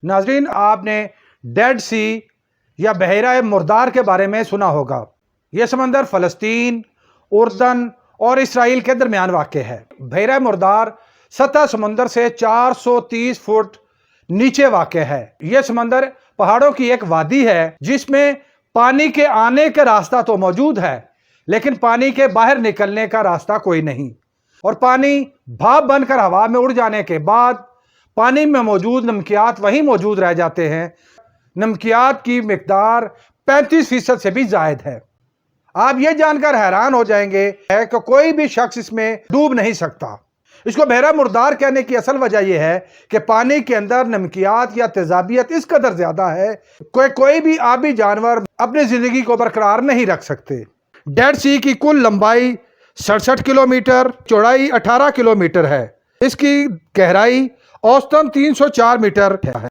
नाजरीन, आपने डेड सी या बहरा मुर्दार के बारे में सुना होगा। यह समंदर फ़लस्तीन, उर्दन और इसराइल के दरमियान वाक़ है। बहरा मुर्दार सतह समंदर से 430 फुट नीचे वाक़ है। यह समंदर पहाड़ों की एक वादी है जिसमें पानी के आने का रास्ता तो मौजूद है, लेकिन पानी के बाहर निकलने का रास्ता कोई नहीं। और पानी भाप बनकर हवा में उड़ जाने के बाद पानी में मौजूद नमकियात वहीं मौजूद रह जाते हैं। नमकियात की मिकदार 35% से भी जायद है। आप ये जानकर हैरान हो जाएंगे कि कोई भी शख्स इसमें डूब नहीं सकता। इसको बहरा मुर्दार कहने की असल वजह यह है कि पानी के अंदर नमकियात या तेजाबियत इस कदर ज्यादा है कोई भी आबी जानवर अपनी जिंदगी को बरकरार नहीं रख सकते। डेड सी की कुल लंबाई 67 किलोमीटर, चौड़ाई 18 किलोमीटर है। इसकी गहराई औसतन 304 मीटर है।